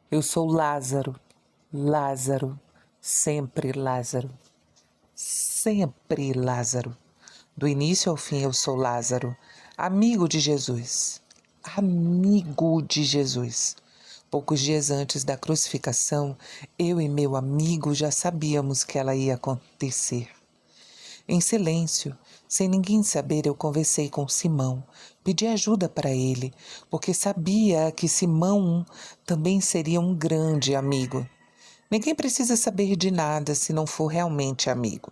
Eu sou Lázaro, Lázaro, sempre Lázaro, sempre Lázaro. Do início ao fim eu sou Lázaro, amigo de Jesus, amigo de Jesus. Poucos dias antes da crucificação, eu e meu amigo já sabíamos que ela ia acontecer. Em silêncio, sem ninguém saber, eu conversei com Simão, pedi ajuda para ele, porque sabia que Simão também seria um grande amigo. Ninguém precisa saber de nada se não for realmente amigo.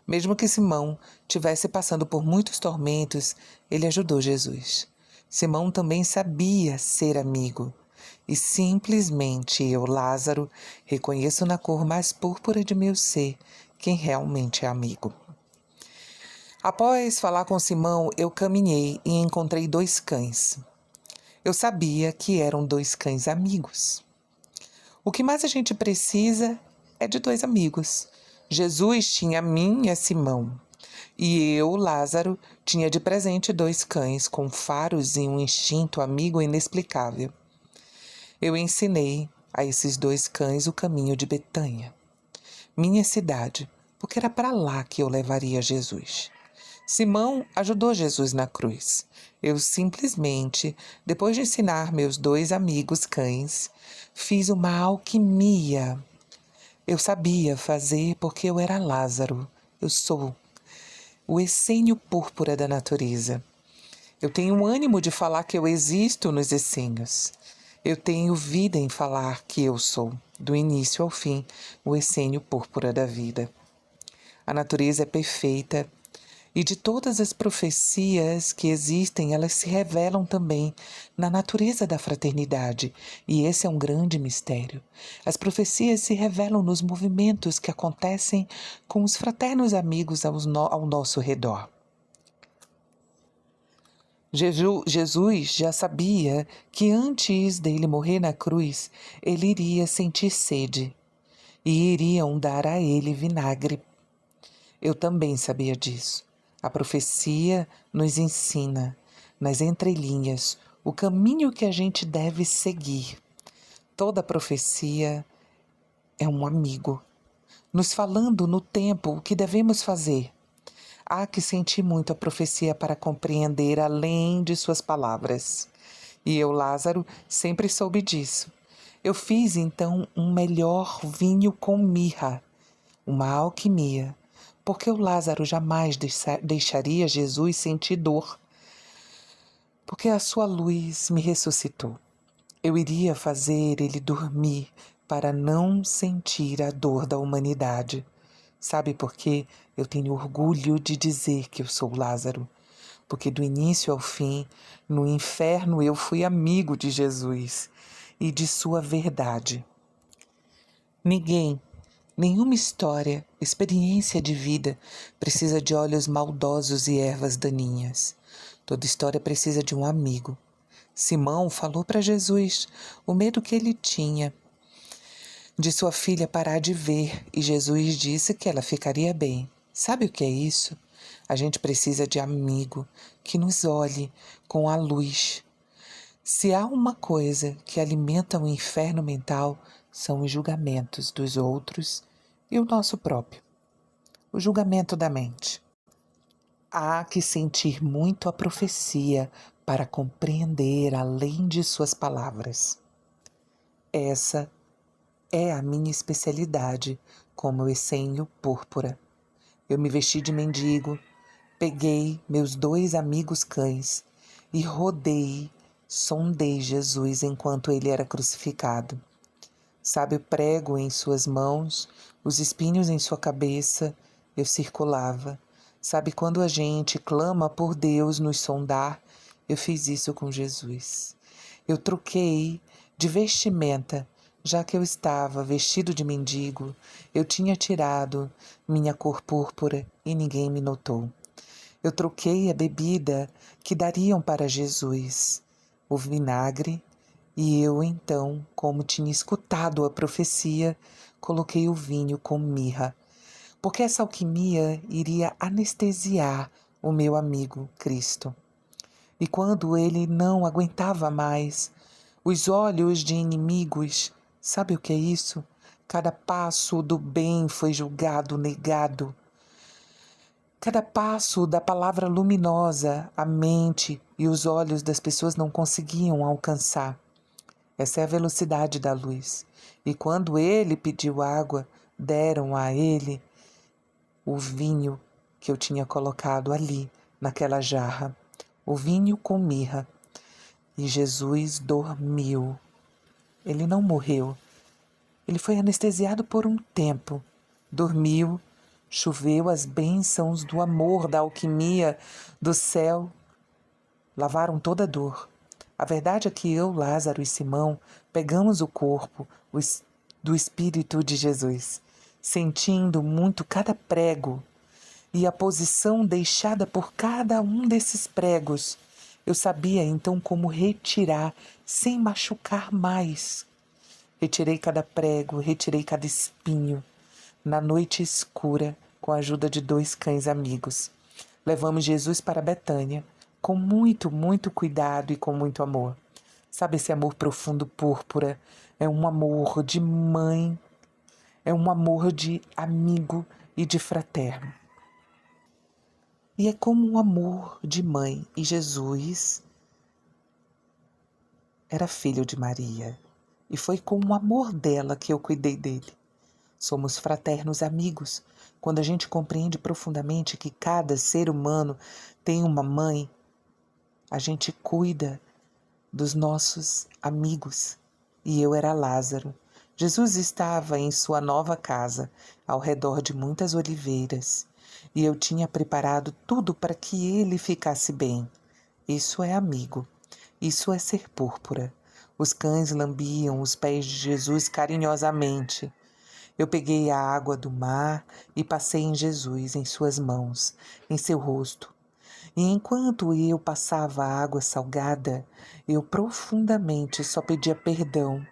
Mesmo que Simão tivesse passando por muitos tormentos, ele ajudou Jesus. Simão também sabia ser amigo. E simplesmente eu, Lázaro, reconheço na cor mais púrpura de meu ser quem realmente é amigo. Após falar com Simão, eu caminhei e encontrei 2 cães. Eu sabia que eram 2 cães amigos. O que mais a gente precisa é de 2 amigos. Jesus tinha a mim e a Simão. E eu, Lázaro, tinha de presente 2 cães com faros e um instinto amigo inexplicável. Eu ensinei a esses 2 cães o caminho de Betânia, minha cidade, porque era para lá que eu levaria Jesus. Simão ajudou Jesus na cruz. Eu simplesmente, depois de ensinar meus 2 amigos cães, fiz uma alquimia. Eu sabia fazer porque eu era Lázaro. Eu sou o essênio púrpura da natureza. Eu tenho o ânimo de falar que eu existo nos essênios. Eu tenho vida em falar que eu sou, do início ao fim, o essênio púrpura da vida. A natureza é perfeita. E de todas as profecias que existem, elas se revelam também na natureza da fraternidade. E esse é um grande mistério. As profecias se revelam nos movimentos que acontecem com os fraternos amigos ao nosso redor. Jesus já sabia que antes dele morrer na cruz, ele iria sentir sede e iriam dar a ele vinagre. Eu também sabia disso. A profecia nos ensina, nas entrelinhas, o caminho que a gente deve seguir. Toda profecia é um amigo, nos falando no tempo o que devemos fazer. Há que sentir muito a profecia para compreender além de suas palavras. E eu, Lázaro, sempre soube disso. Eu fiz então um melhor vinho com mirra, uma alquimia, porque o Lázaro jamais deixaria Jesus sentir dor, porque a sua luz me ressuscitou. Eu iria fazer ele dormir para não sentir a dor da humanidade. Sabe por quê? Eu tenho orgulho de dizer que eu sou Lázaro, porque do início ao fim, no inferno eu fui amigo de Jesus e de sua verdade. Ninguém, nenhuma história, experiência de vida precisa de olhos maldosos e ervas daninhas. Toda história precisa de um amigo. Simão falou para Jesus o medo que ele tinha de sua filha parar de ver e Jesus disse que ela ficaria bem. Sabe o que é isso? A gente precisa de amigo que nos olhe com a luz. Se há uma coisa que alimenta o inferno mental, são os julgamentos dos outros e o nosso próprio. O julgamento da mente. Há que sentir muito a profecia para compreender além de suas palavras. Essa é a minha especialidade como essênio púrpura. Eu me vesti de mendigo, peguei meus 2 amigos cães e sondei Jesus enquanto ele era crucificado. Sabe o prego em suas mãos, os espinhos em sua cabeça, eu circulava. Sabe quando a gente clama por Deus nos sondar, eu fiz isso com Jesus. Eu troquei de vestimenta, já que eu estava vestido de mendigo, eu tinha tirado minha cor púrpura e ninguém me notou. Eu troquei a bebida que dariam para Jesus, o vinagre, e eu então, como tinha escutado a profecia, coloquei o vinho com mirra, porque essa alquimia iria anestesiar o meu amigo Cristo. E quando ele não aguentava mais, Os olhos de inimigos, sabe o que é isso? Cada passo do bem foi julgado, negado. Cada passo da palavra luminosa, a mente e os olhos das pessoas não conseguiam alcançar. Essa é a velocidade da luz. E quando ele pediu água, deram a ele o vinho que eu tinha colocado ali, naquela jarra. O vinho com mirra. E Jesus dormiu. Ele não morreu. Ele foi anestesiado por um tempo. Dormiu, choveu as bênçãos do amor, da alquimia, do céu. Lavaram toda a dor. A verdade é que eu, Lázaro e Simão pegamos o corpo do Espírito de Jesus, sentindo muito cada prego e a posição deixada por cada um desses pregos. Eu sabia então como retirar sem machucar mais. Retirei cada prego, retirei cada espinho. Na noite escura, com a ajuda de 2 cães amigos, levamos Jesus para Betânia, com muito, muito cuidado e com muito amor. Sabe esse amor profundo púrpura? É um amor de mãe, é um amor de amigo e de fraterno. E é como um amor de mãe. E Jesus era filho de Maria. E foi com o amor dela que eu cuidei dele. Somos fraternos amigos. Quando a gente compreende profundamente que cada ser humano tem uma mãe, a gente cuida dos nossos amigos. E eu era Lázaro. Jesus estava em sua nova casa, ao redor de muitas oliveiras, e eu tinha preparado tudo para que ele ficasse bem. Isso é amigo. Isso é ser púrpura. Os cães lambiam os pés de Jesus carinhosamente. Eu peguei a água do mar e passei em Jesus, em suas mãos, em seu rosto. E enquanto eu passava a água salgada, eu profundamente só pedia perdão,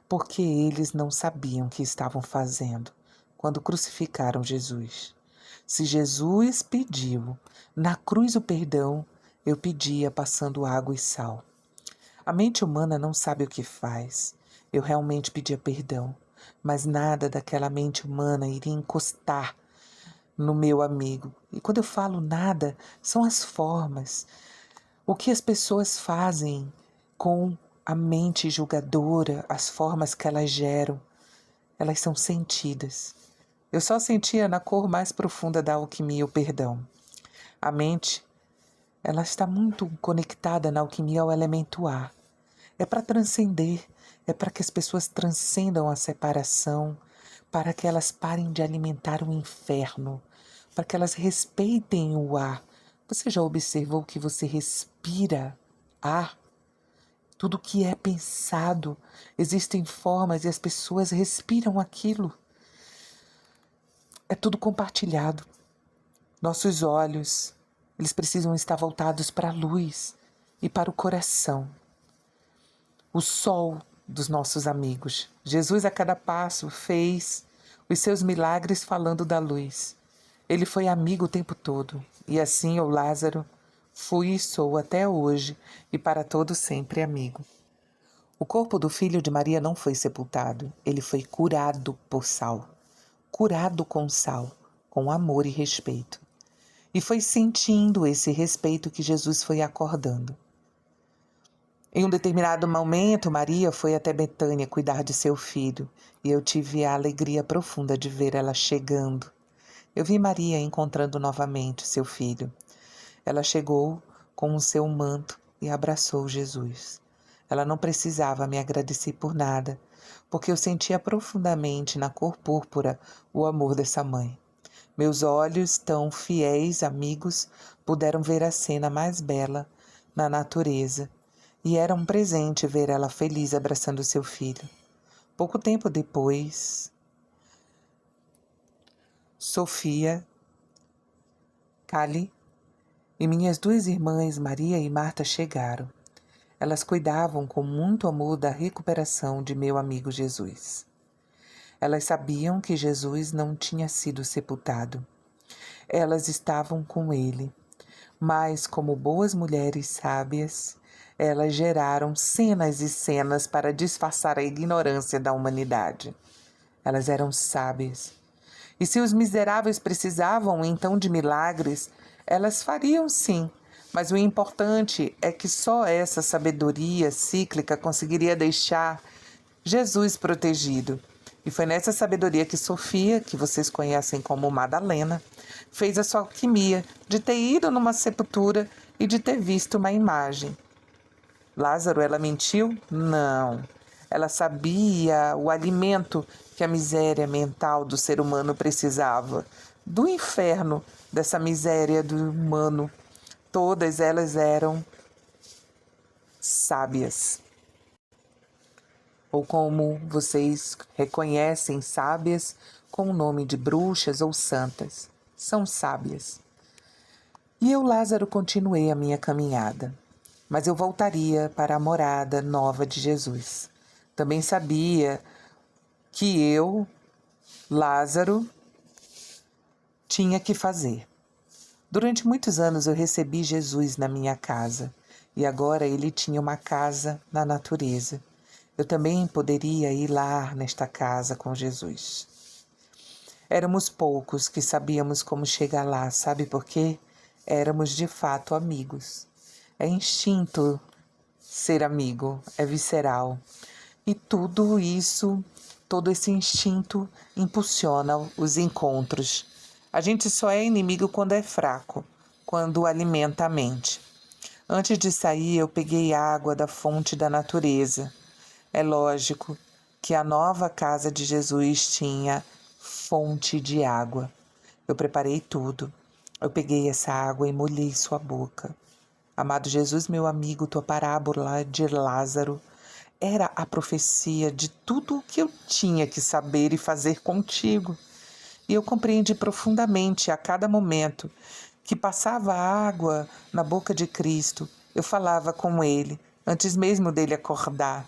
porque eles não sabiam o que estavam fazendo quando crucificaram Jesus. Se Jesus pediu na cruz o perdão, eu pedia passando água e sal. A mente humana não sabe o que faz. Eu realmente pedia perdão, mas nada daquela mente humana iria encostar no meu amigo. E quando eu falo nada, são as formas. O que as pessoas fazem com a mente julgadora, as formas que elas geram, elas são sentidas. Eu só sentia na cor mais profunda da alquimia o perdão. A mente, ela está muito conectada na alquimia ao elemento ar. É para transcender, é para que as pessoas transcendam a separação, para que elas parem de alimentar o inferno, para que elas respeitem o ar. Você já observou que você respira ar? Tudo que é pensado, existem formas e as pessoas respiram aquilo. É tudo compartilhado. Nossos olhos, eles precisam estar voltados para a luz e para o coração. O sol dos nossos amigos. Jesus a cada passo fez os seus milagres falando da luz. Ele foi amigo o tempo todo. E assim eu, Lázaro, fui e sou até hoje e para todo sempre amigo. O corpo do filho de Maria não foi sepultado. Ele foi curado por sal. Curado com sal, com amor e respeito. E foi sentindo esse respeito que Jesus foi acordando. Em um determinado momento, Maria foi até Betânia cuidar de seu filho, e eu tive a alegria profunda de ver ela chegando. Eu vi Maria encontrando novamente seu filho. Ela chegou com o seu manto e abraçou Jesus. Ela não precisava me agradecer por nada, porque eu sentia profundamente na cor púrpura o amor dessa mãe. Meus olhos, tão fiéis amigos, puderam ver a cena mais bela na natureza, e era um presente ver ela feliz abraçando seu filho. Pouco tempo depois, Sofia, Cali e minhas 2 irmãs, Maria e Marta, chegaram. Elas cuidavam com muito amor da recuperação de meu amigo Jesus. Elas sabiam que Jesus não tinha sido sepultado. Elas estavam com ele, mas como boas mulheres sábias, Elas geraram cenas e cenas para disfarçar a ignorância da humanidade. Elas eram sábias. E se os miseráveis precisavam então de milagres, elas fariam sim. Mas o importante é que só essa sabedoria cíclica conseguiria deixar Jesus protegido. E foi nessa sabedoria que Sofia, que vocês conhecem como Madalena, fez a sua alquimia de ter ido numa sepultura e de ter visto uma imagem. Lázaro, ela mentiu? Não. Ela sabia o alimento que a miséria mental do ser humano precisava. Do inferno, dessa miséria do humano. Todas elas eram sábias. Ou como vocês reconhecem sábias com o nome de bruxas ou santas. São sábias. E eu, Lázaro, continuei a minha caminhada. Mas eu voltaria para a morada nova de Jesus. Também sabia que eu, Lázaro, tinha que fazer. Durante muitos anos eu recebi Jesus na minha casa e agora ele tinha uma casa na natureza. Eu também poderia ir lá nesta casa com Jesus. Éramos poucos que sabíamos como chegar lá, sabe por quê? Éramos de fato amigos. É instinto ser amigo, é visceral. E tudo isso, todo esse instinto impulsiona os encontros. A gente só é inimigo quando é fraco, quando alimenta a mente. Antes de sair, eu peguei água da fonte da natureza. É lógico que a nova casa de Jesus tinha fonte de água. Eu preparei tudo. Eu peguei essa água e molhei sua boca. Amado Jesus, meu amigo, tua parábola de Lázaro era a profecia de tudo o que eu tinha que saber e fazer contigo. E eu compreendi profundamente a cada momento que passava água na boca de Cristo. Eu falava com ele, antes mesmo dele acordar.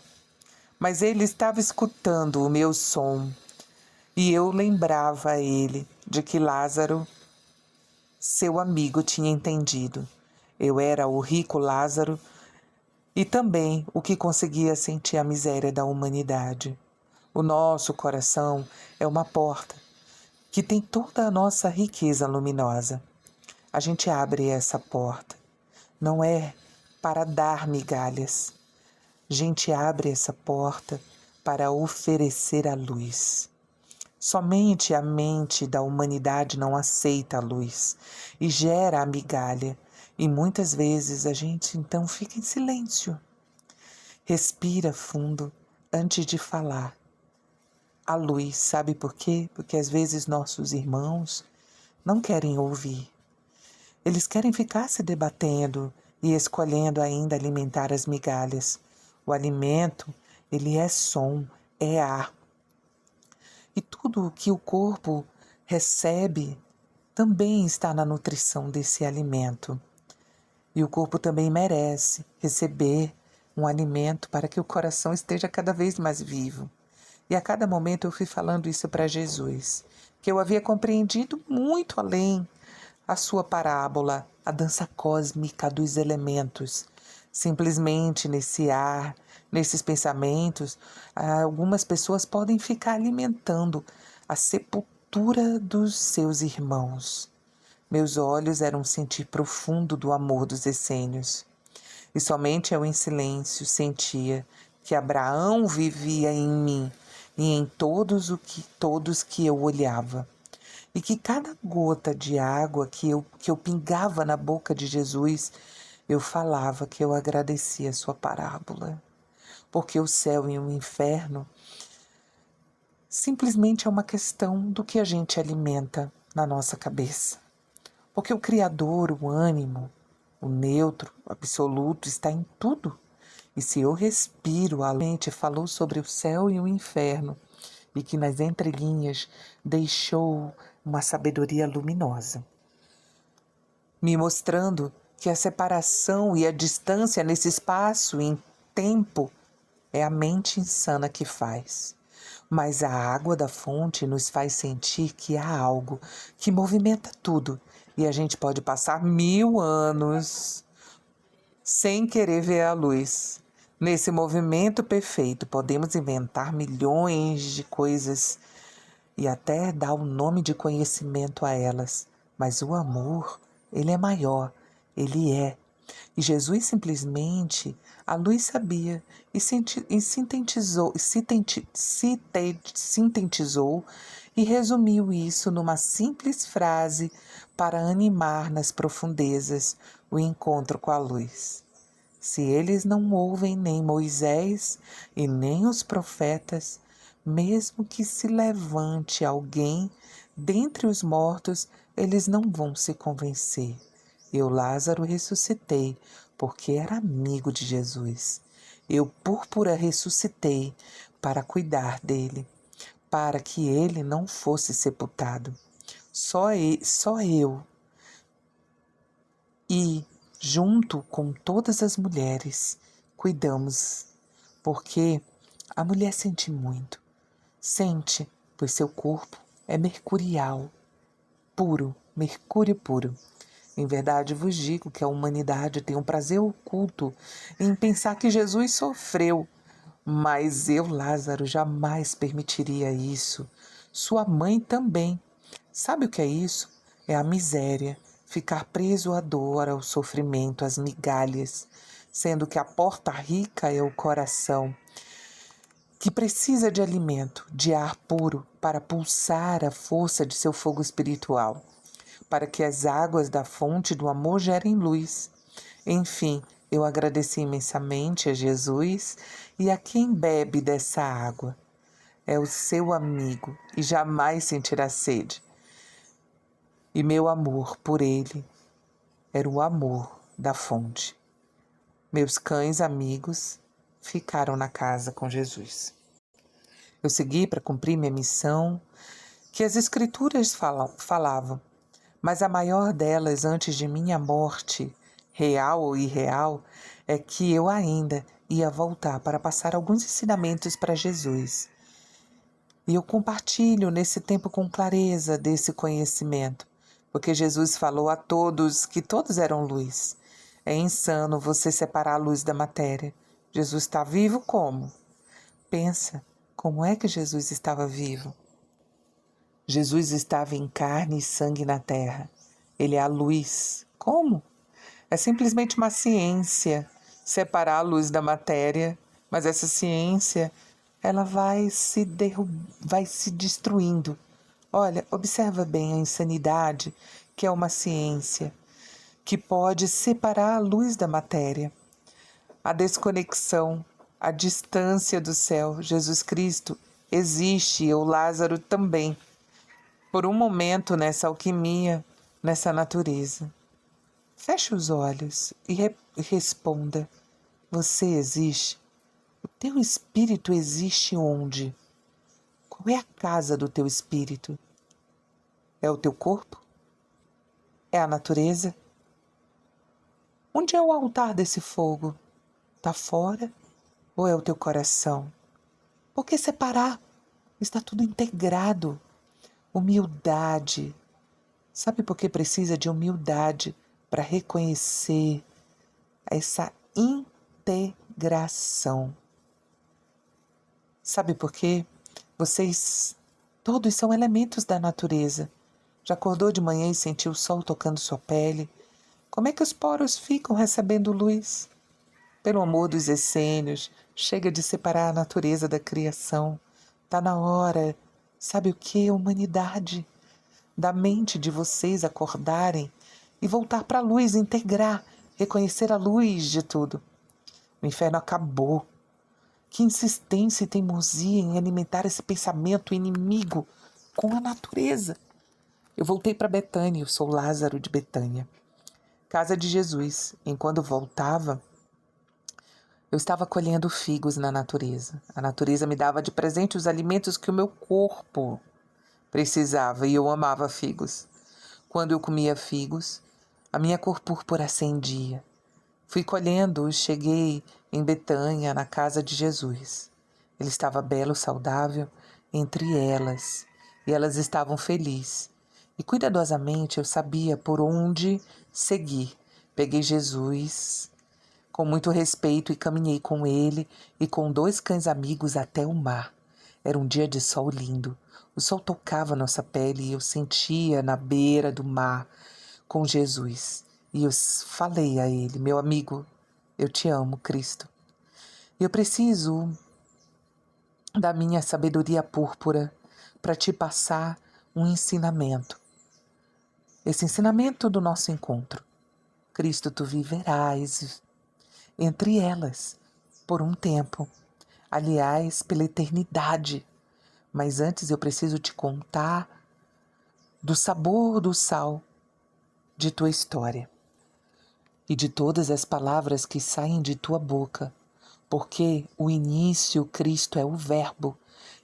Mas ele estava escutando o meu som. E eu lembrava a ele de que Lázaro, seu amigo, tinha entendido. Eu era o rico Lázaro e também o que conseguia sentir a miséria da humanidade. O nosso coração é uma porta que tem toda a nossa riqueza luminosa. A gente abre essa porta. Não é para dar migalhas. A gente abre essa porta para oferecer a luz. Somente a mente da humanidade não aceita a luz e gera a migalha. E muitas vezes a gente então fica em silêncio. Respira fundo antes de falar. A luz, sabe por quê? Porque às vezes nossos irmãos não querem ouvir. Eles querem ficar se debatendo e escolhendo ainda alimentar as migalhas. O alimento, ele é som, é ar. E tudo o que o corpo recebe também está na nutrição desse alimento. E o corpo também merece receber um alimento para que o coração esteja cada vez mais vivo. E a cada momento eu fui falando isso para Jesus, que eu havia compreendido muito além a sua parábola, a dança cósmica dos elementos. Simplesmente nesse ar, nesses pensamentos, algumas pessoas podem ficar alimentando a sepultura dos seus irmãos. Meus olhos eram sentir profundo do amor dos essênios. E somente eu em silêncio sentia que Abraão vivia em mim e em todos que eu olhava. E que cada gota de água que eu pingava na boca de Jesus, eu falava que eu agradecia a sua parábola. Porque o céu e o inferno simplesmente é uma questão do que a gente alimenta na nossa cabeça. Porque o Criador, o ânimo, o neutro, o absoluto está em tudo. E se eu respiro, a mente falou sobre o céu e o inferno, e que nas entrelinhas deixou uma sabedoria luminosa, me mostrando que a separação e a distância nesse espaço e em tempo é a mente insana que faz. Mas a água da fonte nos faz sentir que há algo que movimenta tudo. E a gente pode passar 1000 anos sem querer ver a luz. Nesse movimento perfeito, podemos inventar milhões de coisas e até dar o nome de conhecimento a elas. Mas o amor, ele é maior, ele é. E Jesus simplesmente, a luz sabia e sintetizou e resumiu isso numa simples frase para animar nas profundezas o encontro com a luz. Se eles não ouvem nem Moisés e nem os profetas, mesmo que se levante alguém dentre os mortos, eles não vão se convencer. Eu, Lázaro, ressuscitei, porque era amigo de Jesus. Eu, Púrpura, ressuscitei para cuidar dele, para que ele não fosse sepultado. Só eu e, junto com todas as mulheres, cuidamos, porque a mulher sente muito. Sente, pois seu corpo é mercurial, puro, mercúrio puro. Em verdade vos digo que a humanidade tem um prazer oculto em pensar que Jesus sofreu, mas eu, Lázaro, jamais permitiria isso. Sua mãe também. Sabe o que é isso? É a miséria, ficar preso à dor, ao sofrimento, às migalhas, sendo que a porta rica é o coração, que precisa de alimento, de ar puro, para pulsar a força de seu fogo espiritual, para que as águas da fonte do amor gerem luz. Enfim, eu agradeci imensamente a Jesus e a quem bebe dessa água. É o seu amigo e jamais sentirá sede. E meu amor por ele era o amor da fonte. Meus cães amigos ficaram na casa com Jesus. Eu segui para cumprir minha missão, que as Escrituras falavam, mas a maior delas, antes de minha morte, real ou irreal, é que eu ainda ia voltar para passar alguns ensinamentos para Jesus. E eu compartilho nesse tempo com clareza desse conhecimento, porque Jesus falou a todos que todos eram luz. É insano você separar a luz da matéria. Jesus está vivo como? Pensa, como é que Jesus estava vivo? Jesus estava em carne e sangue na terra. Ele é a luz. Como? É simplesmente uma ciência separar a luz da matéria, mas essa ciência ela vai se destruindo. Olha, observa bem a insanidade, que é uma ciência que pode separar a luz da matéria. A desconexão, a distância do céu. Jesus Cristo existe, eu, Lázaro, também. Por um momento nessa alquimia, nessa natureza. Feche os olhos e responda: você existe? O teu espírito existe onde? Qual é a casa do teu espírito? É o teu corpo? É a natureza? Onde é o altar desse fogo? Está fora ou é o teu coração? Por que separar? Está tudo integrado. Humildade. Sabe por que precisa de humildade? Para reconhecer essa integração. Sabe por quê? Vocês todos são elementos da natureza. Já acordou de manhã e sentiu o sol tocando sua pele? Como é que os poros ficam recebendo luz? Pelo amor dos essênios, chega de separar a natureza da criação. Está na hora, sabe o que? Humanidade. Da mente de vocês acordarem e voltar para a luz, integrar, reconhecer a luz de tudo. O inferno acabou. Que insistência e teimosia em alimentar esse pensamento inimigo com a natureza. Eu voltei para Betânia, eu sou Lázaro de Betânia. Casa de Jesus. Enquanto voltava, eu estava colhendo figos na natureza. A natureza me dava de presente os alimentos que o meu corpo precisava e eu amava figos. Quando eu comia figos, a minha cor púrpura acendia. Fui colhendo, cheguei em Betânia, na casa de Jesus. Ele estava belo, saudável, entre elas, e elas estavam felizes. E cuidadosamente eu sabia por onde seguir. Peguei Jesus com muito respeito e caminhei com ele e com 2 cães amigos até o mar. Era um dia de sol lindo. O sol tocava nossa pele e eu sentia na beira do mar com Jesus. E eu falei a ele: meu amigo, eu te amo, Cristo. Eu preciso da minha sabedoria púrpura para te passar um ensinamento. Esse ensinamento do nosso encontro. Cristo, tu viverás entre elas por um tempo, aliás, pela eternidade. Mas antes eu preciso te contar do sabor do sal de tua história e de todas as palavras que saem de tua boca, porque o início, Cristo, é o verbo,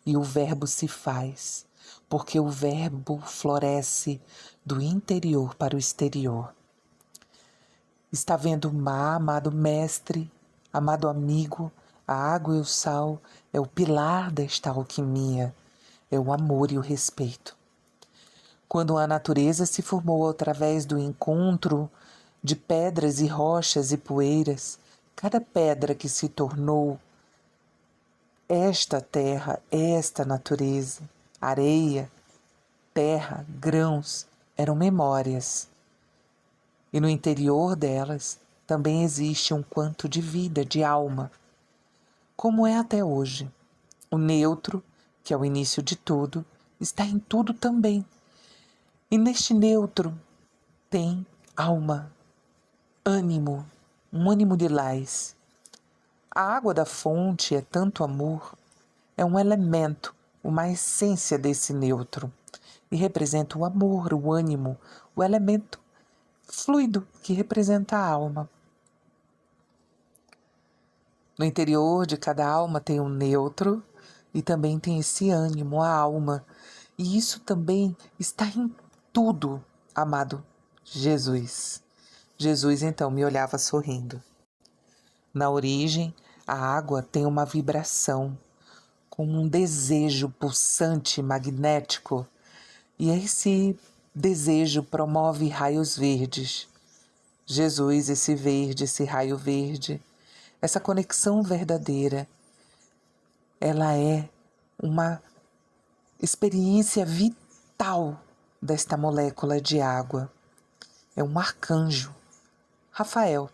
e o verbo se faz, porque o verbo floresce do interior para o exterior. Está vendo o mar, amado mestre, amado amigo, a água e o sal é o pilar desta alquimia, é o amor e o respeito. Quando a natureza se formou através do encontro de pedras e rochas e poeiras, cada pedra que se tornou esta terra, esta natureza, areia, terra, grãos, eram memórias. E no interior delas também existe um quanto de vida, de alma, como é até hoje. O neutro, que é o início de tudo, está em tudo também. E neste neutro tem alma, ânimo, um ânimo lilás. A água da fonte é tanto amor, é um elemento, uma essência desse neutro, e representa o amor, o ânimo, o elemento fluido que representa a alma. No interior de cada alma tem um neutro e também tem esse ânimo, a alma. E isso também está em tudo, amado Jesus. Jesus então me olhava sorrindo. Na origem, a água tem uma vibração, com um desejo pulsante, magnético, e esse desejo promove raios verdes. Jesus, esse verde, esse raio verde, essa conexão verdadeira, ela é uma experiência vital desta molécula de água. É um arcanjo, Rafael.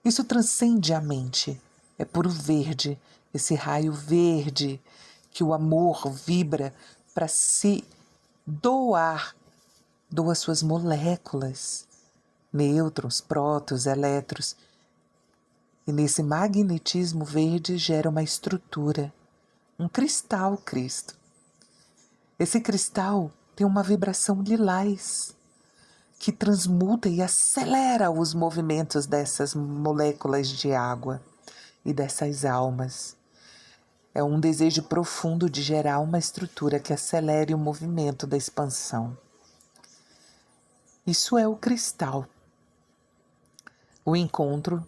Isso transcende a mente, é puro verde, esse raio verde que o amor vibra para se doa suas moléculas, nêutrons, prótons, elétrons. E nesse magnetismo verde gera uma estrutura, um cristal, Cristo. Esse cristal tem uma vibração lilás, que transmuta e acelera os movimentos dessas moléculas de água e dessas almas. É um desejo profundo de gerar uma estrutura que acelere o movimento da expansão. Isso é o cristal. O encontro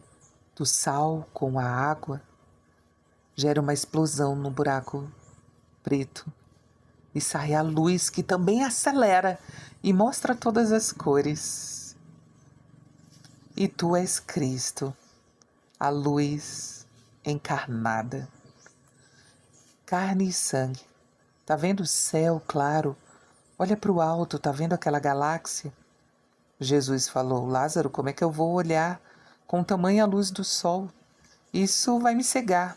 do sal com a água gera uma explosão no buraco preto e sai a luz que também acelera e mostra todas as cores. E tu és Cristo, a luz encarnada. Carne e sangue. Tá vendo o céu claro? Olha para o alto, tá vendo aquela galáxia? Jesus falou: Lázaro, como é que eu vou olhar com tamanha luz do sol? Isso vai me cegar.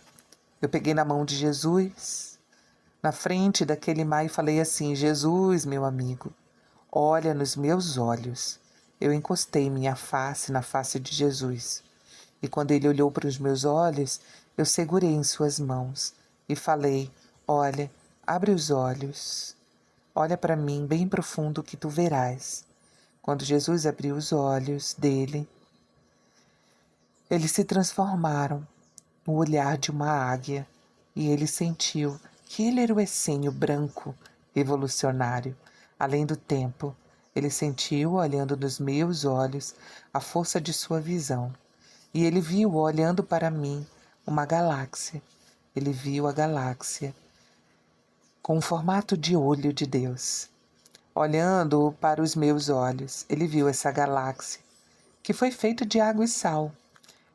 Eu peguei na mão de Jesus, na frente daquele mar, e falei assim: Jesus, meu amigo, olha nos meus olhos. Eu encostei minha face na face de Jesus. E quando ele olhou para os meus olhos, eu segurei em suas mãos e falei: olha, abre os olhos. Olha para mim bem profundo que tu verás. Quando Jesus abriu os olhos dele, eles se transformaram no olhar de uma águia, e ele sentiu que ele era o essênio branco, revolucionário, além do tempo. Ele sentiu, olhando nos meus olhos, a força de sua visão. E ele viu, olhando para mim, uma galáxia. Ele viu a galáxia com o formato de olho de Deus. Olhando para os meus olhos, ele viu essa galáxia, que foi feita de água e sal.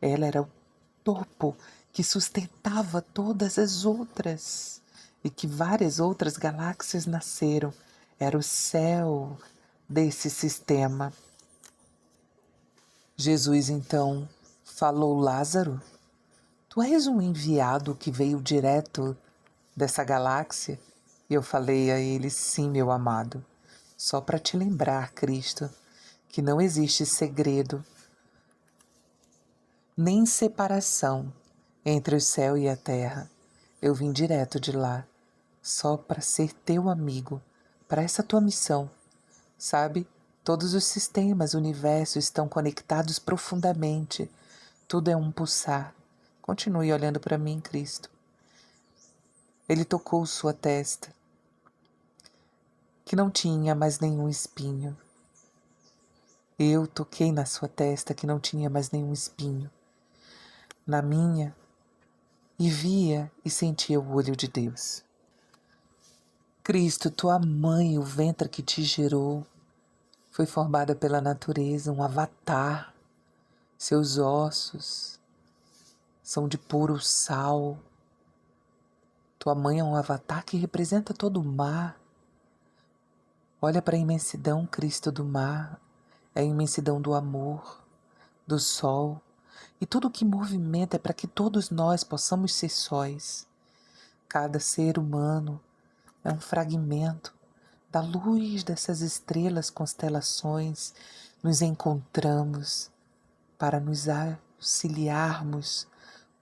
Ela era o topo que sustentava todas as outras e que várias outras galáxias nasceram. Era o céu desse sistema. Jesus então falou: Lázaro, tu és um enviado que veio direto dessa galáxia? E eu falei a ele: sim, meu amado, só para te lembrar, Cristo, que não existe segredo nem separação entre o céu e a terra. Eu vim direto de lá, só para ser teu amigo, para essa tua missão. Sabe, todos os sistemas, o universo estão conectados profundamente. Tudo é um pulsar. Continue olhando para mim, Cristo. Ele tocou sua testa, que não tinha mais nenhum espinho. Eu toquei na sua testa, que não tinha mais nenhum espinho. Na minha, e via e sentia o olho de Deus. Cristo, tua mãe, o ventre que te gerou, foi formada pela natureza, um avatar. Seus ossos são de puro sal. Tua mãe é um avatar que representa todo o mar. Olha para a imensidão, Cristo, do mar. É a imensidão do amor, do sol. E tudo que movimenta é para que todos nós possamos ser sóis. Cada ser humano é um fragmento da luz dessas estrelas, constelações. Nos encontramos para nos auxiliarmos,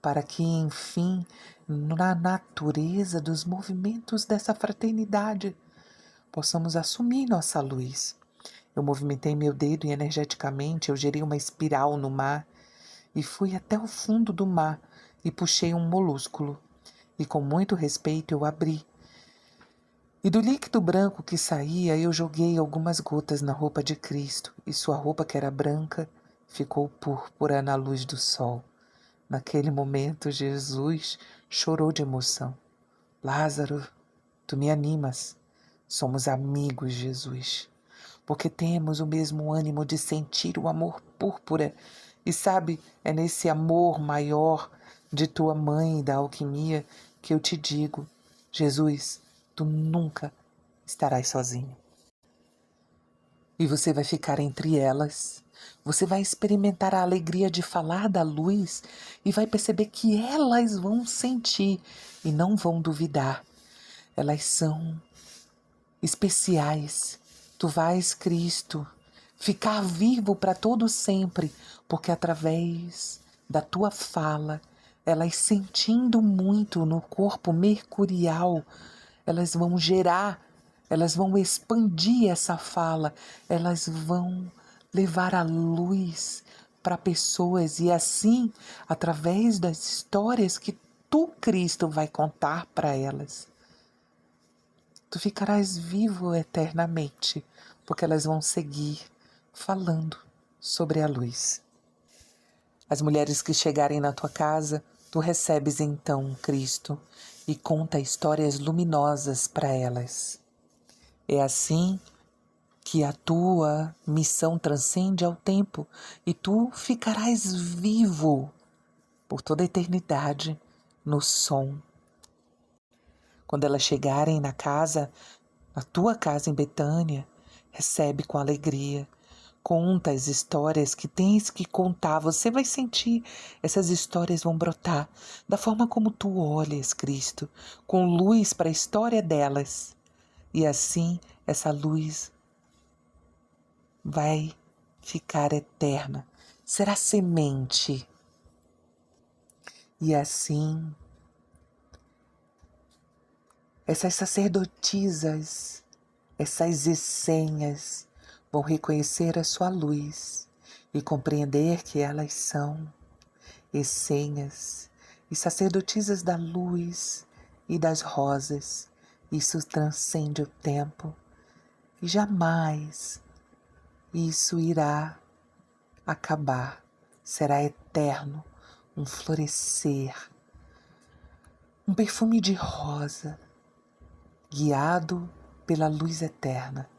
para que, enfim, na natureza dos movimentos dessa fraternidade, possamos assumir nossa luz. Eu movimentei meu dedo e energeticamente eu gerei uma espiral no mar e fui até o fundo do mar e puxei um molúsculo. E com muito respeito eu abri. E do líquido branco que saía eu joguei algumas gotas na roupa de Cristo e sua roupa, que era branca, ficou púrpura na luz do sol. Naquele momento Jesus chorou de emoção. Lázaro, tu me animas. Somos amigos, Jesus, porque temos o mesmo ânimo de sentir o amor púrpura. E sabe, é nesse amor maior de tua mãe da alquimia que eu te digo, Jesus, tu nunca estarás sozinho. E você vai ficar entre elas. Você vai experimentar a alegria de falar da luz e vai perceber que elas vão sentir e não vão duvidar. Elas são especiais. Tu vais, Cristo, ficar vivo para todo sempre, porque através da tua fala, elas sentindo muito no corpo mercurial, elas vão gerar, elas vão expandir essa fala, elas vão levar a luz para pessoas e assim, através das histórias que tu, Cristo, vai contar para elas, tu ficarás vivo eternamente, porque elas vão seguir falando sobre a luz. As mulheres que chegarem na tua casa, tu recebes então Cristo e conta histórias luminosas para elas. É assim que a tua missão transcende ao tempo e tu ficarás vivo por toda a eternidade no som. Quando elas chegarem na casa, na tua casa em Betânia, recebe com alegria. Conta as histórias que tens que contar. Você vai sentir, essas histórias vão brotar da forma como tu olhas, Cristo, com luz para a história delas. E assim, essa luz vai ficar eterna. Será semente. E assim, essas sacerdotisas, essas essências vão reconhecer a sua luz e compreender que elas são essências e sacerdotisas da luz e das rosas. Isso transcende o tempo e jamais isso irá acabar. Será eterno, um florescer, um perfume de rosa, guiado pela luz eterna.